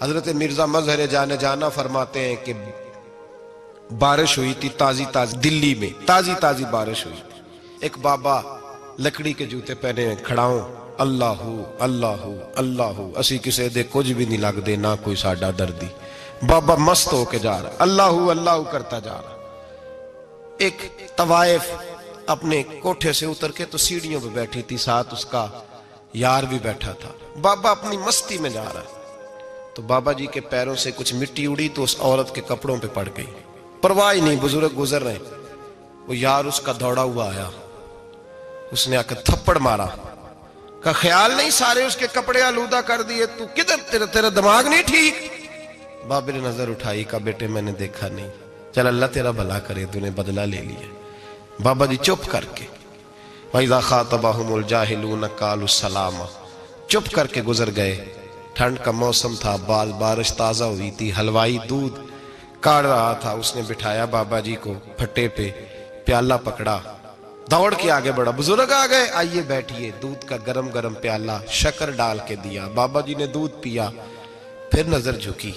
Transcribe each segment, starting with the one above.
حضرت مرزا مظہر جانے جانا فرماتے ہیں کہ بارش ہوئی تھی تازی تازی دلی میں، تازی تازی بارش ہوئی تھی. ایک بابا لکڑی کے جوتے پہنے کھڑا ہوں، اللہ اللہ اللہ اسی کسے دے کچھ بھی نہیں لگ دے، نہ کوئی ساڈا دردی. بابا مست ہو کے جا رہا، اللہ اللہ کرتا جا رہا. ایک طوائف اپنے کوٹھے سے اتر کے تو سیڑھیوں پہ بیٹھی تھی، ساتھ اس کا یار بھی بیٹھا تھا. بابا اپنی مستی میں جا رہا تو بابا جی کے پیروں سے کچھ مٹی اڑی تو اس عورت کے کپڑوں پہ پڑ گئی. پرواہ ہی نہیں، بزرگ گزر رہے. وہ یار اس کا دوڑا ہوا آیا، اس نے آ کے تھپڑ مارا. کا خیال نہیں سارے اس کے کپڑے آلودہ کر دیے، تو کدھر تیرا دماغ نہیں ٹھیک؟ بابے نے نظر اٹھائی، کہا بیٹے میں نے دیکھا نہیں، چل اللہ تیرا بھلا کرے، تو نے بدلہ لے لیا. بابا جی چپ کر کے وَإِذَا خَاطَبَهُمُ الْجَاهِلُونَ قَالُوا السَّلَامَ چپ کر کے گزر گئے. ٹھنڈ کا موسم تھا، بارش تازہ ہوئی تھی، حلوائی دودھ کاڑ رہا تھا. اس نے بٹھایا بابا جی کو پھٹے پہ، پیالہ پکڑا، دوڑ کے آگے بڑھا. بزرگ آ گئے، آئیے بیٹھیے. دودھ کا گرم گرم پیالہ شکر ڈال کے دیا. بابا جی نے دودھ پیا، پھر نظر جھکی،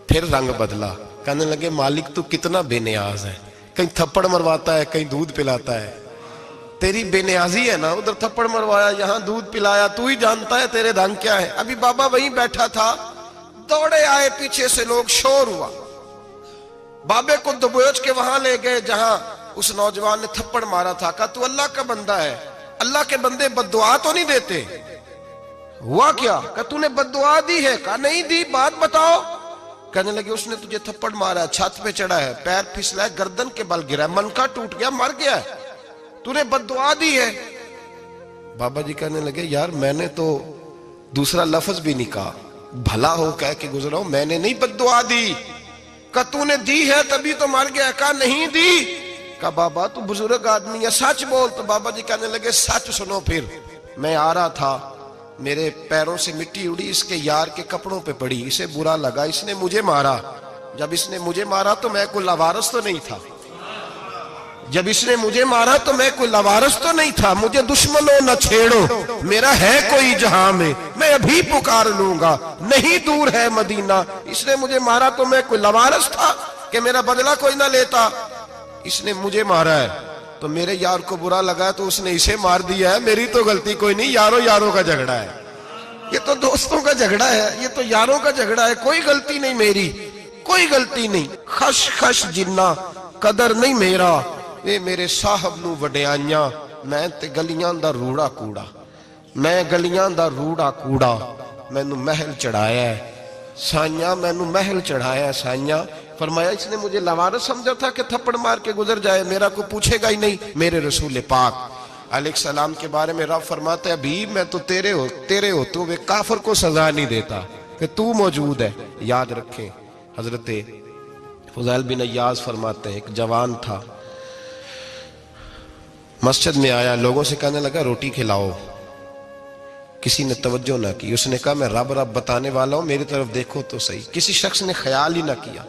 پھر رنگ بدلا. کہنے لگے مالک تو کتنا بے نیاز ہے، کہیں تھپڑ مرواتا ہے، کہیں دودھ پلاتا ہے. تیری بے نیازی ہے نا، ادھر تھپڑ مروایا، یہاں دودھ پلایا، تو ہی جانتا ہے تیرے رنگ کیا ہے. ابھی بابا وہیں بیٹھا تھا، دوڑے آئے پیچھے سے لوگ، شور ہوا. بابے کو دبوچ کے وہاں لے گئے جہاں اس نوجوان نے تھپڑ مارا تھا. کہا تو اللہ کا بندہ ہے، اللہ کے بندے بد دعا تو نہیں دیتے. ہوا کیا؟ کہا تو نے بد دعا دی ہے؟ کہا نہیں دی، بات بتاؤ. کہنے لگے اس نے تجھے تھپڑ مارا ہے، چھت پہ چڑھا ہے، پیر پھسلا ہے، گردن کے بل گرا ہے، منکا ٹوٹ گیا، مر گیا ہے، تو نے بد دعا دی ہے. بابا جی کہنے لگے یار میں نے تو دوسرا لفظ بھی نہیں کہا، بھلا ہو کہہ کے گزرا ہوں، میں نے نہیں بد دعا دی. کہا تو نے دی ہے تبھی تو مر گیا. کہا نہیں دی. کہا بابا تو بزرگ آدمی ہے، سچ بول. تو بابا جی کہنے لگے سچ سنو. پھر میں آ رہا تھا، میرے پیروں سے مٹی اڑی، اس کے یار کے کپڑوں پہ پڑی، اسے برا لگا، اس نے مجھے مارا. جب اس نے مجھے مارا تو میں کوئی لاوارث تو نہیں تھا، جب اس نے مجھے مارا تو میں کوئی لاوارث تو نہیں تھا. مجھے دشمنوں نہ چھیڑو، میرا ہے کوئی جہاں میں ابھی پکار لوں گا، نہیں دور ہے مدینہ. اس نے مجھے مارا تو میں کوئی لاوارث تھا کہ میرا بدلہ کوئی نہ لیتا. اس نے مجھے مارا ہے تو میرے یار کو برا لگا تو اس نے اسے مار دیا ہے، میری تو غلطی کوئی نہیں. یاروں کا جھگڑا ہے، یہ تو دوستوں کا جھگڑا ہے، یہ تو یاروں کا جھگڑا ہے، کوئی غلطی نہیں میری، کوئی غلطی نہیں. خش خش جنہ قدر نہیں میرا، اے میرے صاحب نو وڈیاں، میں تے گلیاں دا روڑا کوڑا، میں گلیاں دا روڑا کوڑا. میں نو محل چڑھایا ہے سائیاں، میں نو محل چڑھایا ہے سائیاں. فرمایا اس نے مجھے لوارث سمجھا تھا کہ تھپڑ مار کے گزر جائے، میرا کو پوچھے گا ہی نہیں. میرے رسول پاک علیہ السلام کے بارے میں رب فرماتا ہے ابھی میں تو تیرے ہوتے ہوئے کافر کو سزا نہیں دیتا کہ تو موجود ہے. یاد رکھیں حضرت فضیل بن عیاض فرماتے ہیں ایک جوان تھا، مسجد میں آیا، لوگوں سے کہنے لگا روٹی کھلاؤ. کسی نے توجہ نہ کی. اس نے کہا میں رب بتانے والا ہوں، میری طرف دیکھو تو صحیح. کسی شخص نے خیال ہی نہ کیا.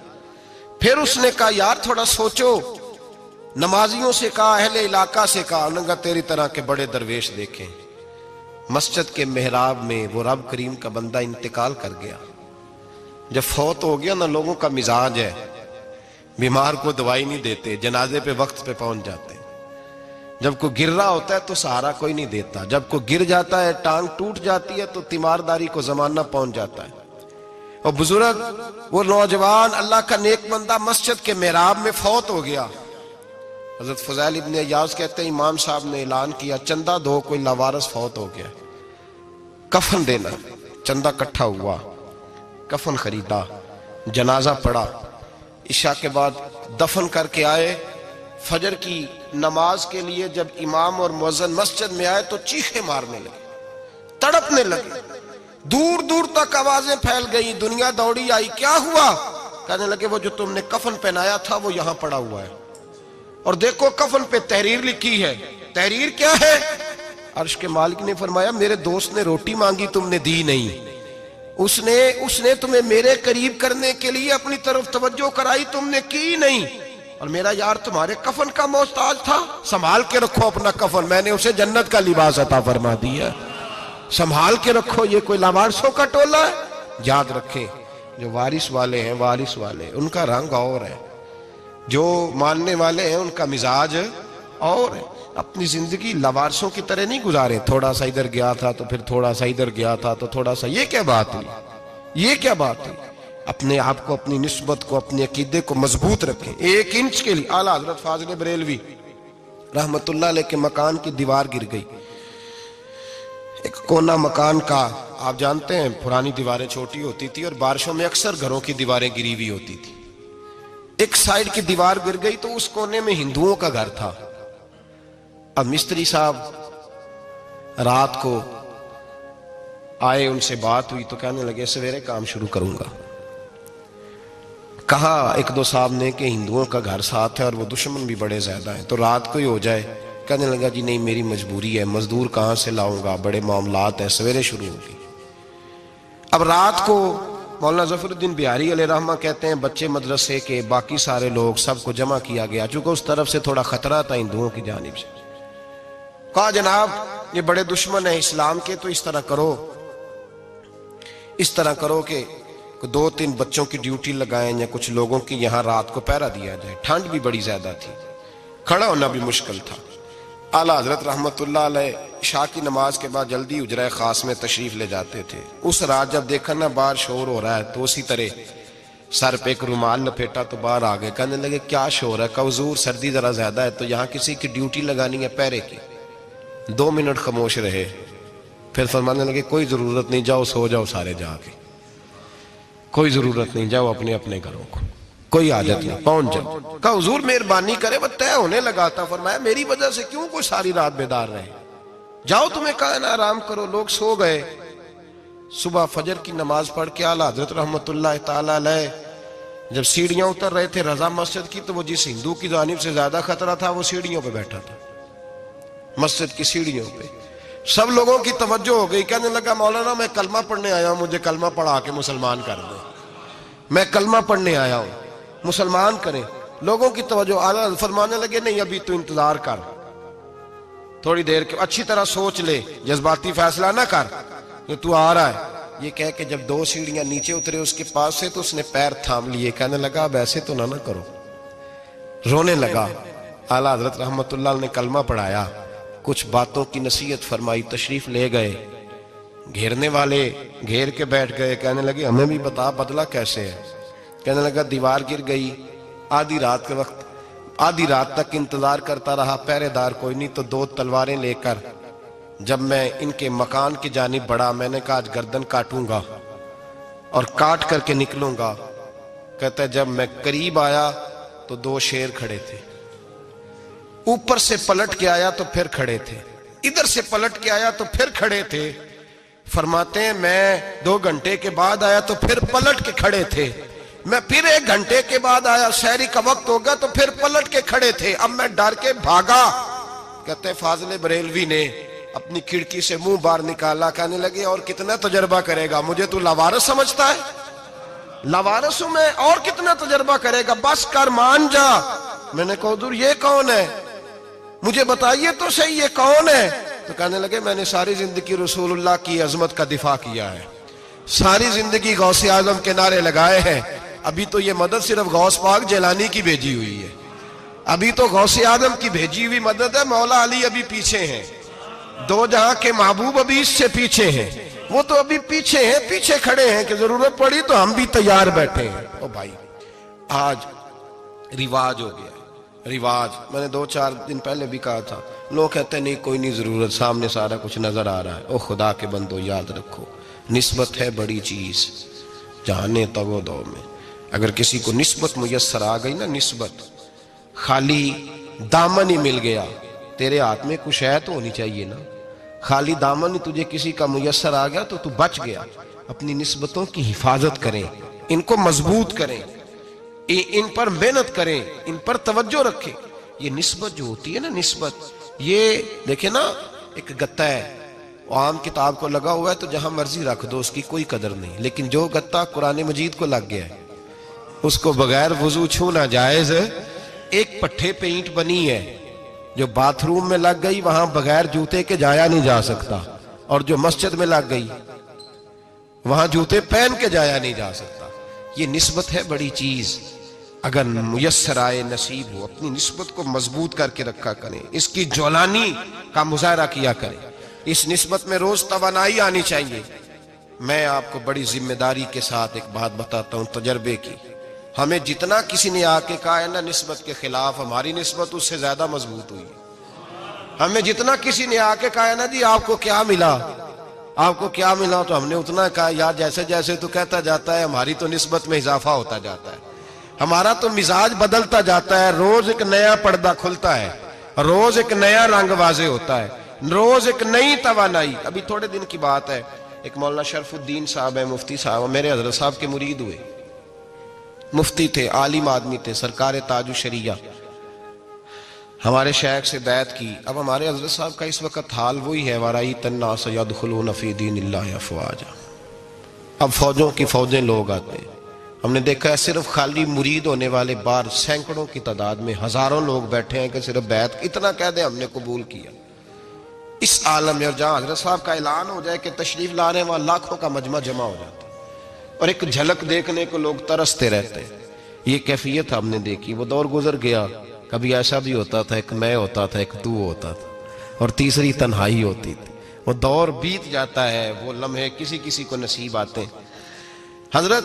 پھر اس نے کہا یار تھوڑا سوچو. نمازیوں سے کہا، اہل علاقہ سے کہا، انہوں نے کہا تیری طرح کے بڑے درویش دیکھیں. مسجد کے محراب میں وہ رب کریم کا بندہ انتقال کر گیا. جب فوت ہو گیا نا، لوگوں کا مزاج ہے بیمار کو دوائی نہیں دیتے، جنازے پہ وقت پہ پہنچ جاتے. جب کوئی گر رہا ہوتا ہے تو سہارا کوئی نہیں دیتا، جب کوئی گر جاتا ہے، ٹانگ ٹوٹ جاتی ہے تو تیمارداری کو زمانہ پہنچ جاتا ہے. اور بزرگ وہ نوجوان اللہ کا نیک بندہ مسجد کے محراب میں فوت ہو گیا. حضرت فضیل ابن عیاض کہتے ہیں امام صاحب نے اعلان کیا چندہ دو، کوئی لاوارث فوت ہو گیا، کفن دینا. چندہ کٹھا ہوا، کفن خریدا، جنازہ پڑا. عشاء کے بعد دفن کر کے آئے. فجر کی نماز کے لیے جب امام اور مؤذن مسجد میں آئے تو چیخیں مارنے لگے، تڑپنے لگے. دور دور تک آوازیں پھیل گئی، دنیا دوڑی آئی. کیا ہوا؟ کہنے لگے وہ جو تم نے کفن پہنایا تھا وہ یہاں پڑا ہوا ہے، اور دیکھو کفن پہ تحریر لکھی ہے. تحریر کیا ہے؟ عرش کے مالک نے فرمایا میرے دوست نے روٹی مانگی تم نے دی نہیں، اس نے تمہیں میرے قریب کرنے کے لیے اپنی طرف توجہ کرائی، تم نے کی نہیں. اور میرا یار تمہارے کفن کا محتاج تھا، سنبھال کے رکھو اپنا کفن، میں نے اسے جنت کا لباس عطا فرما دیا، سنبھال کے رکھو. یہ کوئی لاوارثوں کا ٹولہ ہے؟ یاد رکھیں جو وارث والے ہیں، وارث والے ان کا رنگ اور ہے، جو ماننے والے ہیں ان کا مزاج اور ہے۔ اپنی زندگی لوارثوں کی طرح نہیں گزارے، تھوڑا سا ادھر گیا تھا تو پھر تھوڑا سا ادھر گیا تھا تو تھوڑا سا، یہ کیا بات ہوئی، یہ کیا بات ہوئی؟ اپنے آپ کو، اپنی نسبت کو، اپنے عقیدے کو مضبوط رکھیں۔ 1 انچ کے لیے اعلیٰ حضرت فاضل بریلوی رحمت اللہ علیہ کے مکان کی دیوار گر گئی، ایک کونا مکان کا، آپ جانتے ہیں پرانی دیواریں چھوٹی ہوتی تھی اور بارشوں میں اکثر گھروں کی دیواریں گری ہوئی ہوتی تھی، ایک سائیڈ کی دیوار گر گئی تو اس کونے میں ہندوؤں کا گھر تھا۔ اب مستری صاحب رات کو آئے، ان سے بات ہوئی تو کہنے لگے سویرے کام شروع کروں گا۔ کہا 1-2 صاحب نے کہ ہندوؤں کا گھر ساتھ ہے اور وہ دشمن بھی بڑے زیادہ ہیں، تو رات کو ہی ہو جائے۔ کہنے لگا جی نہیں، میری مجبوری ہے، مزدور کہاں سے لاؤں گا، بڑے معاملات ہیں، سویرے شروع ہوگی۔ اب رات کو مولانا ظفر الدین بہاری علیہ رحمہ کہتے ہیں بچے مدرسے کے، باقی سارے لوگ، سب کو جمع کیا گیا، چونکہ اس طرف سے تھوڑا خطرہ تھا ہندوؤں کی جانب سے۔ کہا جناب یہ بڑے دشمن ہیں اسلام کے، تو اس طرح کرو کہ 2-3 بچوں کی ڈیوٹی لگائیں یا کچھ لوگوں کی یہاں رات کو پہرا دیا جائے۔ ٹھنڈ بھی بڑی زیادہ تھی، کھڑا ہونا بھی مشکل تھا۔ اعلیٰ حضرت رحمت اللہ علیہ عشاء کی نماز کے بعد جلدی حجرہ خاص میں تشریف لے جاتے تھے۔ اس رات جب دیکھا نا باہر شور ہو رہا ہے تو اسی طرح سر پہ ایک رومال لپیٹا تو باہر آ گئے، کہنے لگے کیا شور ہے؟ کہ حضور سردی ذرا زیادہ ہے تو یہاں کسی کی ڈیوٹی لگانی ہے پہرے کی۔ 2 منٹ خاموش رہے، پھر فرمانے لگے کوئی ضرورت نہیں، جاؤ سو جاؤ سارے جا کے، کوئی ضرورت نہیں، جاؤ اپنے اپنے گھروں کو، کوئی حاجت نہیں، پہنچ جاؤ۔ کہا حضور مہربانی کرے، وہ طے ہونے لگا تھا۔ فرمایا میری وجہ سے کیوں کوئی ساری رات بیدار رہے، جاؤ تمہیں کہا نا آرام کرو۔ لوگ سو گئے۔ صبح فجر کی نماز پڑھ کے اعلیٰ حضرت رحمت اللہ تعالی علیہ جب سیڑھیاں اتر رہے تھے رضا مسجد کی، تو وہ جس ہندو کی جانب سے زیادہ خطرہ تھا وہ سیڑھیوں پہ بیٹھا تھا، مسجد کی سیڑھیوں پہ۔ سب لوگوں کی توجہ ہو گئی، کہنے لگا مولانا میں کلمہ پڑھنے آیا ہوں، مجھے کلمہ پڑھا کے مسلمان کر دیں، میں کلمہ پڑھنے آیا ہوں، مسلمان کریں۔ لوگوں کی توجہ، اعلیٰ فرمانے لگے نہیں ابھی تو انتظار کر، تھوڑی دیر کے، اچھی طرح سوچ لے، جذباتی فیصلہ نہ کر، یہ تو آ رہا ہے۔ یہ کہہ کے جب 2 سیڑھیاں نیچے اترے اس کے پاس سے تو اس نے پیر تھام لیے، کہنے لگا اب ایسے تو نہ کرو، رونے لگا۔ اعلیٰ حضرت رحمت اللہ نے کلمہ پڑھایا، کچھ باتوں کی نصیحت فرمائی، تشریف لے گئے۔ گھیرنے والے گھیر کے بیٹھ گئے، کہنے لگے ہمیں بھی بتا بدلہ کیسے ہے۔ کہنے لگا دیوار گر گئی، آدھی رات کے وقت، آدھی رات تک انتظار کرتا رہا، پہرے دار کوئی نہیں، تو 2 تلواریں لے کر جب میں ان کے مکان کی جانب بڑھا، میں نے کہا آج گردن کاٹوں گا اور کاٹ کر کے نکلوں گا۔ کہتا ہے جب میں قریب آیا تو 2 شیر کھڑے تھے، اوپر سے پلٹ کے آیا تو پھر کھڑے تھے، ادھر سے پلٹ کے آیا تو پھر کھڑے تھے۔ فرماتے ہیں میں 2 گھنٹے کے بعد آیا تو پھر پلٹ کے کھڑے تھے، میں پھر 1 گھنٹے کے بعد آیا، سحری کا وقت ہوگا تو پھر پلٹ کے کھڑے تھے، اب میں ڈر کے بھاگا۔ کہتے ہیں فاضل بریلوی نے اپنی کھڑکی سے منہ باہر نکالا، کہنے لگے اور کتنا تجربہ کرے گا، مجھے تو لاوارث سمجھتا ہے، لاوارث ہوں میں، اور کتنا تجربہ کرے گا، بس کر مان جا۔ میں نے کہا حضور یہ کون ہے، مجھے بتائیے تو صحیح یہ کون ہے۔ تو کہنے لگے میں نے ساری زندگی رسول اللہ کی عظمت کا دفاع کیا ہے، ساری زندگی غوث اعظم کے نعرے لگائے ہیں، ابھی تو یہ مدد صرف غوث پاک جیلانی کی بھیجی ہوئی ہے، ابھی تو غوث اعظم کی بھیجی ہوئی مدد ہے، مولا علی ابھی پیچھے ہیں، 2 جہاں کے محبوب ابھی اس سے پیچھے ہیں، وہ تو ابھی پیچھے ہیں، پیچھے کھڑے ہیں کہ ضرورت پڑی تو ہم بھی تیار بیٹھے ہیں۔ او بھائی آج رواج ہو گیا، رواج، میں نے 2-4 دن پہلے بھی کہا تھا، لوگ کہتے ہیں نہیں کوئی نہیں ضرورت، سامنے سارا کچھ نظر آ رہا ہے۔ او خدا کے بندو یاد رکھو، نسبت ہے بڑی چیز، جانے تو دو میں، اگر کسی کو نسبت میسر آ گئی نا، نسبت، خالی دامن ہی مل گیا، تیرے ہاتھ میں کچھ ہے تو ہونی چاہیے نا، خالی دامن ہی تجھے کسی کا میسر آ گیا تو بچ گیا۔ اپنی نسبتوں کی حفاظت کریں، ان کو مضبوط کریں، ان پر محنت کریں، ان پر توجہ رکھیں۔ یہ نسبت جو ہوتی ہے نا، نسبت، یہ دیکھیں نا ایک گتا ہے، عام کتاب کو لگا ہوا ہے تو جہاں مرضی رکھ دو، اس کی کوئی قدر نہیں، لیکن جو گتا قرآن مجید کو لگ گیا ہے اس کو بغیر وضو چھونا جائز ہے۔ ایک پٹھے پہ اینٹ بنی ہے، جو باتھ روم میں لگ گئی وہاں بغیر جوتے کے جایا نہیں جا سکتا، اور جو مسجد میں لگ گئی وہاں جوتے پہن کے جایا نہیں جا سکتا. یہ نسبت ہے بڑی چیز. اگر میسر آئے نصیب ہو اپنی نسبت کو مضبوط کر کے رکھا کریں, اس کی جولانی کا مظاہرہ کیا کریں. اس نسبت میں روز توانائی آنی چاہیے. میں آپ کو بڑی ذمہ داری کے ساتھ ایک بات بتاتا ہوں تجربے کی. ہمیں جتنا کسی نے آ کے کہا ہے نا نسبت کے خلاف, ہماری نسبت اس سے زیادہ مضبوط ہوئی. ہمیں جتنا کسی نے آ کے کہا ہے نا جی آپ کو کیا ملا, آپ کو کیا ملا, تو ہم نے اتنا کہا یار جیسے جیسے تو کہتا جاتا ہے ہماری تو نسبت میں اضافہ ہوتا جاتا ہے, ہمارا تو مزاج بدلتا جاتا ہے. روز ایک نیا پردہ کھلتا ہے, روز ایک نیا رنگ واضح ہوتا ہے, روز ایک نئی توانائی. ابھی تھوڑے دن کی بات ہے, ایک مولانا شرف الدین صاحب ہے, مفتی صاحب, میرے حضرت صاحب کے مرید ہوئے. مفتی تھے, عالم آدمی تھے, سرکار تاج الشریعہ, ہمارے شیخ سے بیعت کی. اب ہمارے حضرت صاحب کا اس وقت حال وہی ہے وَرَأَيْتَ النَّاسَ يَدْخُلُونَ فِي دِينِ اللَّهِ أَفْوَاجًا. اب فوجوں کی فوجیں لوگ آتے ہیں. ہم نے دیکھا ہے صرف خالی مرید ہونے والے بار سینکڑوں کی تعداد میں ہزاروں لوگ بیٹھے ہیں کہ صرف بیعت اتنا کہہ دیں ہم نے قبول کیا. اس عالم میں اور جہاں حضرت صاحب کا اعلان ہو جائے کہ تشریف لا رہے ہیں وہاں لاکھوں کا مجمع جمع ہو جاتا ہے اور ایک جھلک دیکھنے کو لوگ ترستے رہتے ہیں. یہ کیفیت ہم نے دیکھی. وہ دور گزر گیا. کبھی ایسا بھی ہوتا تھا ایک میں ہوتا تھا, ایک تو ہوتا تھا, اور تیسری تنہائی ہوتی تھی. وہ دور بیت جاتا ہے, وہ لمحے کسی کسی کو نصیب آتے ہیں. حضرت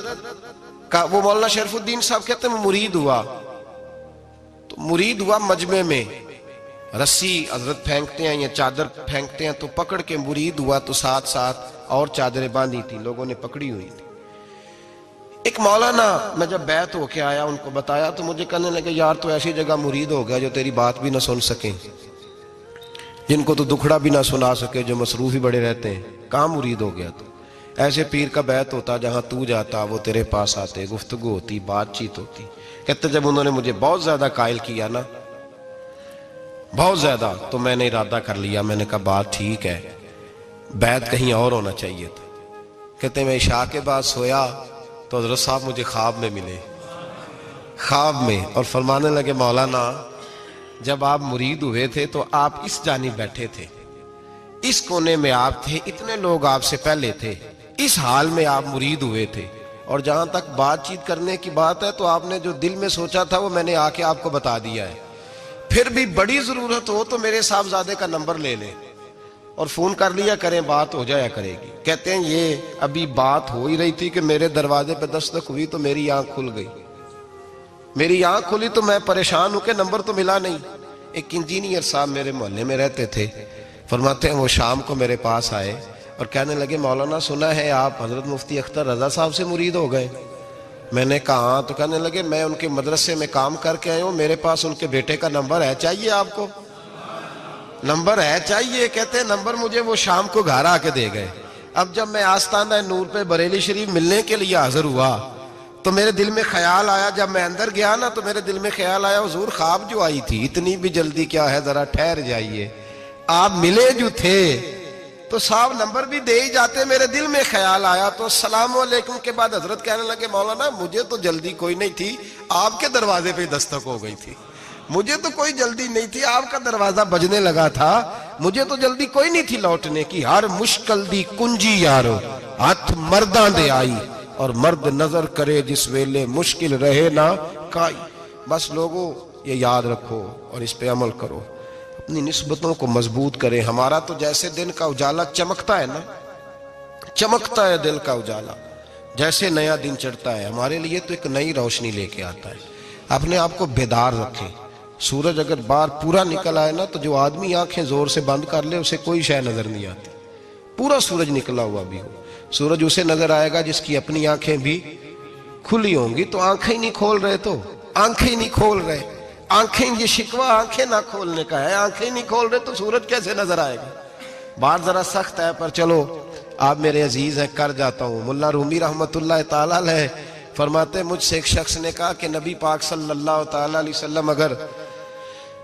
کا وہ مولانا شرف الدین صاحب کہتے ہیں مرید ہوا, تو مرید ہوا مجمع میں, رسی حضرت پھینکتے ہیں یا چادر پھینکتے ہیں تو پکڑ کے مرید ہوا, تو ساتھ ساتھ اور چادریں باندھی تھی, لوگوں نے پکڑی ہوئی تھی. ایک مولانا, میں جب بیعت ہو کے آیا ان کو بتایا تو مجھے کہنے لگے یار تو ایسی جگہ مرید ہو گیا جو تیری بات بھی نہ سن سکیں, جن کو تو دکھڑا بھی نہ سنا سکے, جو مصروف ہی بڑے رہتے ہیں, کہاں مرید ہو گیا تو. ایسے پیر کا بیعت ہوتا جہاں تو جاتا وہ تیرے پاس آتے, گفتگو ہوتی, بات چیت ہوتی. کہتے جب انہوں نے مجھے بہت زیادہ قائل کیا نا, بہت زیادہ, تو میں نے ارادہ کر لیا. میں نے کہا بات ٹھیک ہے, بیعت کہیں اور ہونا چاہیے تھا. کہتے میں عشاء کے بعد سویا تو حضرت صاحب مجھے خواب میں ملے, خواب میں, اور فرمانے لگے مولانا جب آپ مرید ہوئے تھے تو آپ اس جانب بیٹھے تھے, اس کونے میں آپ تھے, اتنے لوگ آپ سے پہلے تھے, اس حال میں آپ مرید ہوئے تھے, اور جہاں تک بات چیت کرنے کی بات ہے تو آپ نے جو دل میں سوچا تھا وہ میں نے آ کے آپ کو بتا دیا ہے. پھر بھی بڑی ضرورت ہو تو میرے صاحبزادے کا نمبر لے لیں اور فون کر لیا کریں, بات ہو جایا کرے گی. کہتے ہیں یہ ابھی بات ہو ہی رہی تھی کہ میرے دروازے پہ دستک ہوئی تو میری آنکھ کھل گئی. میری آنکھ کھلی تو میں پریشان ہوں کہ نمبر تو ملا نہیں. ایک انجینئر صاحب میرے محلے میں رہتے تھے, فرماتے ہیں وہ شام کو میرے پاس آئے اور کہنے لگے مولانا سنا ہے آپ حضرت مفتی اختر رضا صاحب سے مرید ہو گئے. میں نے کہا ہاں. تو کہنے لگے میں ان کے مدرسے میں کام کر کے آئے ہوں, میرے پاس ان کے بیٹے کا نمبر ہے, چاہیے آپ کو؟ نمبر ہے چاہیے. کہتے ہیں نمبر مجھے وہ شام کو گھر آ کے دے گئے. اب جب میں آستانہ نور پہ بریلی شریف ملنے کے لیے حاضر ہوا تو میرے دل میں خیال آیا, جب میں اندر گیا نا تو میرے دل میں خیال آیا حضور خواب جو آئی تھی اتنی بھی جلدی کیا ہے, ذرا ٹھہر جائیے, آپ ملے جو تھے تو صاحب نمبر بھی دے ہی جاتے. میرے دل میں خیال آیا تو السلام علیکم کے بعد حضرت کہنے لگے مولانا مجھے تو جلدی کوئی نہیں تھی, آپ کے دروازے پہ دستک ہو گئی تھی, مجھے تو کوئی جلدی نہیں تھی, آپ کا دروازہ بجنے لگا تھا, مجھے تو جلدی کوئی نہیں تھی لوٹنے کی. ہر مشکل دی کنجی یارو ہاتھ مرداں دے آئی, اور مرد نظر کرے جس ویلے مشکل رہے نہ کائی. بس لوگوں یہ یاد رکھو اور اس پہ عمل کرو, اپنی نسبتوں کو مضبوط کریں. ہمارا تو جیسے دن کا اجالا چمکتا ہے نا, چمکتا ہے دل کا اجالا, جیسے نیا دن چڑھتا ہے ہمارے لیے تو ایک نئی روشنی لے کے آتا ہے. اپنے آپ کو بیدار رکھیں. سورج اگر باہر پورا نکل آئے نا تو جو آدمی آنکھیں زور سے بند کر لے اسے کوئی شے نظر نہیں آتی. پورا سورج نکلا ہوا بھی ہو, سورج اسے نظر آئے گا جس کی اپنی آنکھیں بھی کھلی ہوں گی. تو آنکھیں نہیں کھول رہے, تو آنکھیں نہیں کھول رہے, آنکھیں, یہ شکوہ آنکھیں نہ کھولنے کا ہے, آنکھیں نہیں کھول رہے تو سورج کیسے نظر آئے گا. بات ذرا سخت ہے پر چلو آپ میرے عزیز ہیں کر جاتا ہوں. ملا رومی رحمت اللہ تعالیٰ علیہ فرماتے مجھ سے ایک شخص نے کہا کہ نبی پاک صلی اللہ تعالیٰ علیہ وسلم اگر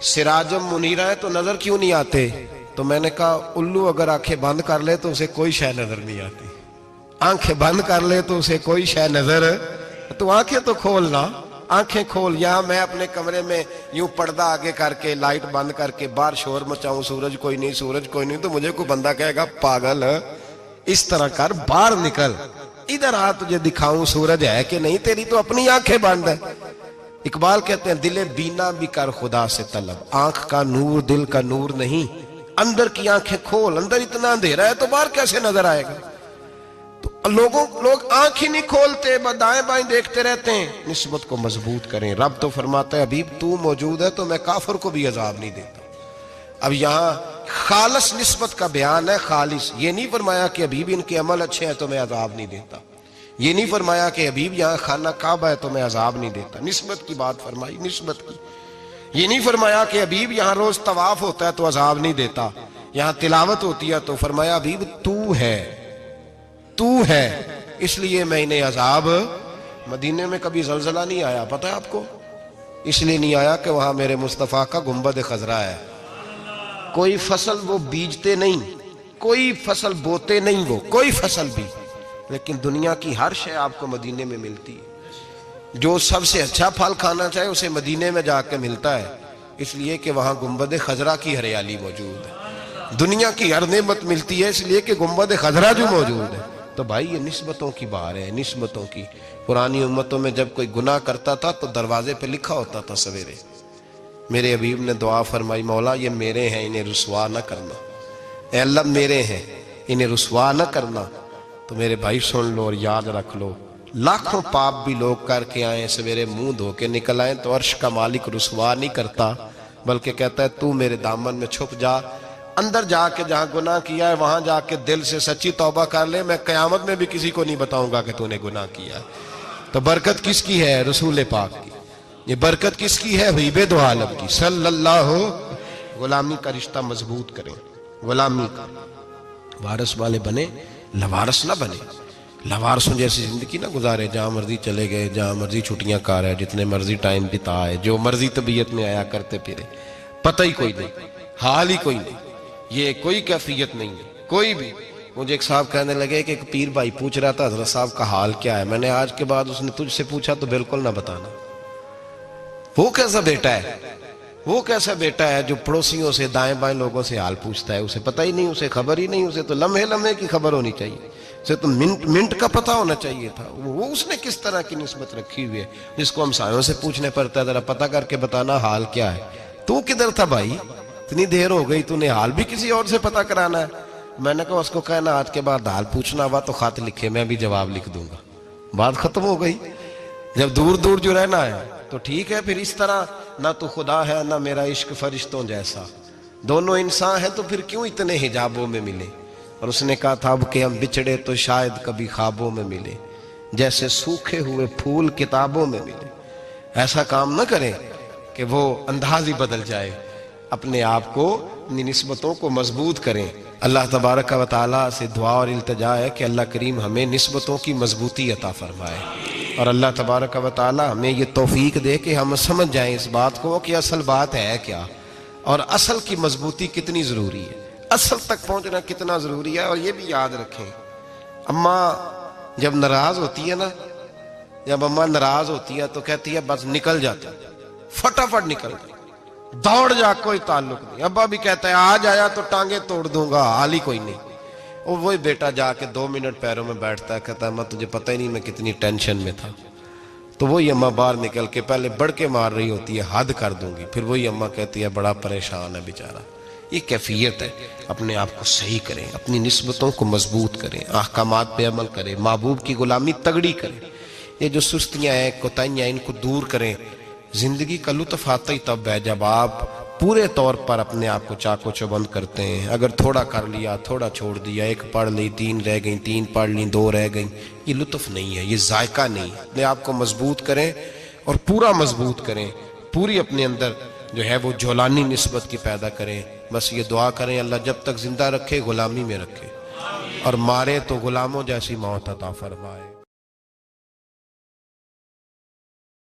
سراجم منیرہ ہے تو نظر کیوں نہیں آتے؟ تو میں نے کہا الو اگر آنکھیں بند کر لے تو اسے کوئی شے نظر نہیں آتی. آنکھیں بند کر لے تو اسے کوئی شے نظر, تو آنکھیں تو کھولنا, آنکھیں کھول. یہاں میں اپنے کمرے میں یوں پردہ آگے کر کے لائٹ بند کر کے باہر شور مچاؤں, سورج کوئی نہیں, سورج کوئی نہیں, تو مجھے کوئی بندہ کہے گا پاگل, اس طرح کر, باہر نکل, ادھر آ تجھے دکھاؤں سورج ہے کہ نہیں، تیری تو اپنی آنکھیں بند ہے۔ اقبال کہتے ہیں دل بینا بھی کر خدا سے طلب، آنکھ کا نور دل کا نور نہیں، اندر کی آنکھیں کھول، اندر اتنا اندھیرا ہے تو باہر کیسے نظر آئے گا؟ تو لوگ آنکھ ہی نہیں کھولتے، دائیں بائیں دیکھتے رہتے ہیں۔ نسبت کو مضبوط کریں۔ رب تو فرماتا ہے حبیب تو موجود ہے تو میں کافر کو بھی عذاب نہیں دیتا۔ اب یہاں خالص نسبت کا بیان ہے، خالص، یہ نہیں فرمایا کہ حبیب ان کے عمل اچھے ہیں تو میں عذاب نہیں دیتا، یہ نہیں فرمایا کہ حبیب یہاں خانہ کعبہ ہے تو میں عذاب نہیں دیتا، نسبت کی بات فرمائی، نسبت کی۔ یہ نہیں فرمایا کہ حبیب یہاں روز طواف ہوتا ہے تو عذاب نہیں دیتا، یہاں تلاوت ہوتی ہے تو فرمایا حبیب تو ہے اس لیے میں انہیں عذاب۔ مدینے میں کبھی زلزلہ نہیں آیا، پتہ ہے آپ کو؟ اس لیے نہیں آیا کہ وہاں میرے مصطفیٰ کا گنبد خضرا ہے۔ کوئی فصل وہ بیجتے نہیں، کوئی فصل بوتے نہیں، وہ کوئی فصل بھی، لیکن دنیا کی ہر شے آپ کو مدینے میں ملتی ہے۔ جو سب سے اچھا پھل کھانا چاہے اسے مدینے میں جا کے ملتا ہے، اس لیے کہ وہاں گنبد خضرا کی ہریالی موجود ہے۔ دنیا کی ہر نعمت ملتی ہے اس لیے کہ گنبد خضرا جو موجود ہے۔ تو بھائی یہ نسبتوں کی بار ہے، نسبتوں کی۔ پرانی امتوں میں جب کوئی گناہ کرتا تھا تو دروازے پہ لکھا ہوتا تھا سویرے، میرے حبیب نے دعا فرمائی مولا یہ میرے ہیں انہیں رسوا نہ کرنا، اے اللہ میرے ہیں انہیں رسوا نہ کرنا۔ تو میرے بھائی سن لو اور یاد رکھ لو، لاکھوں پاپ بھی لوگ کر کے آئیں، سویرے منہ دھو کے نکل آئیں تو عرش کا مالک رسوا نہیں کرتا، بلکہ کہتا ہے تو میرے دامن میں چھپ جا، اندر جا کے جہاں گناہ کیا ہے وہاں جا کے دل سے سچی توبہ کر لے، میں قیامت میں بھی کسی کو نہیں بتاؤں گا کہ تو نے گناہ کیا ہے۔ تو برکت کس کی ہے؟ رسول پاک کی۔ یہ برکت کس کی ہے؟ حبیب دو عالم کی صلی اللہ۔ غلامی کا رشتہ مضبوط کریں، غلامی کا، وارث والے بنے، لوارث نہ بنے۔ لوارثوں جیسی زندگی نہ گزارے، جہاں مرضی چلے گئے، جہاں مرضی چھٹیاں کار ہے، جتنے مرضی ٹائم بتائے، جو مرضی طبیعت میں آیا کرتے پھرے، پتہ ہی کوئی نہیں، حال ہی کوئی نہیں، یہ کوئی کیفیت نہیں ہے کوئی بھی۔ مجھے ایک صاحب کہنے لگے کہ ایک پیر بھائی پوچھ رہا تھا حضرت صاحب کا حال کیا ہے، میں نے آج کے بعد اس نے تجھ سے پوچھا تو بالکل نہ بتانا۔ وہ کیسا بیٹا ہے، وہ کیسا بیٹا ہے جو پڑوسیوں سے دائیں بائیں لوگوں سے حال پوچھتا ہے، اسے پتہ ہی نہیں، اسے خبر ہی نہیں، اسے تو لمحے لمحے کی خبر ہونی چاہیے، اسے تو منٹ منٹ کا پتہ ہونا چاہیے تھا۔ وہ اس نے کس طرح کی نسبت رکھی ہوئی ہے جس کو ہم سایوں سے پوچھنے پڑتا ہے ذرا پتہ کر کے بتانا حال کیا ہے۔ تو کدھر تھا بھائی، اتنی دیر ہو گئی، تو نے حال بھی کسی اور سے پتہ کرانا ہے۔ میں نے کہا اس کو کہنا آج کے بعد حال پوچھنا ہوا تو خط لکھے، میں بھی جواب لکھ دوں گا، بات ختم ہو گئی۔ جب دور دور جو رہنا ہے تو ٹھیک ہے، پھر اس طرح نہ تو خدا ہے نہ میرا عشق فرشتوں جیسا، دونوں انسان ہیں تو پھر کیوں اتنے حجابوں میں ملے؟ اور اس نے کہا تھا اب کہ ہم بچھڑے تو شاید کبھی خوابوں میں ملے، جیسے سوکھے ہوئے پھول کتابوں میں ملے۔ ایسا کام نہ کریں کہ وہ انداز ہی بدل جائے، اپنے آپ کو، اپنی نسبتوں کو مضبوط کریں۔ اللہ تبارک و تعالیٰ سے دعا اور التجا ہے کہ اللہ کریم ہمیں نسبتوں کی مضبوطی عطا فرمائے، اور اللہ تبارک و تعالیٰ ہمیں یہ توفیق دے کہ ہم سمجھ جائیں اس بات کو کہ اصل بات ہے کیا، اور اصل کی مضبوطی کتنی ضروری ہے، اصل تک پہنچنا کتنا ضروری ہے۔ اور یہ بھی یاد رکھیں، اماں جب ناراض ہوتی ہے نا، جب اماں ناراض ہوتی ہے تو کہتی ہے بس نکل جاتا، فٹافٹ نکل جاتا، دوڑ جا، کوئی تعلق نہیں۔ ابا بھی کہتا ہے آج آیا تو ٹانگیں توڑ دوں گا، حال ہی کوئی نہیں۔ اور وہی بیٹا جا کے 2 منٹ پیروں میں بیٹھتا ہے، کہتا ہے اماں تجھے پتہ ہی نہیں میں کتنی ٹینشن میں تھا۔ تو وہی اماں باہر نکل کے پہلے بڑھ کے مار رہی ہوتی ہے حد کر دوں گی، پھر وہی اماں کہتی ہے بڑا پریشان ہے بیچارہ۔ یہ کیفیت ہے، اپنے آپ کو صحیح کریں، اپنی نسبتوں کو مضبوط کریں، احکامات پہ عمل کریں، محبوب کی غلامی تگڑی کریں۔ یہ جو سستیاں ہیں، کوتاہیاں ہیں، ان کو دور کریں۔ زندگی کا لطف آتا ہی تب ہے جب آپ پورے طور پر اپنے آپ کو چاق و چوبند کرتے ہیں۔ اگر تھوڑا کر لیا، تھوڑا چھوڑ دیا، 1 پڑھ لی، 3 رہ گئیں، 3 پڑھ لیں، 2 رہ گئیں، یہ لطف نہیں ہے، یہ ذائقہ نہیں ہے۔ اپنے آپ کو مضبوط کریں اور پورا مضبوط کریں، پوری اپنے اندر جو ہے وہ جولانی نسبت کی پیدا کریں۔ بس یہ دعا کریں اللہ جب تک زندہ رکھے غلامی میں رکھے، اور مارے تو غلاموں جیسی موت عطا فرمائے۔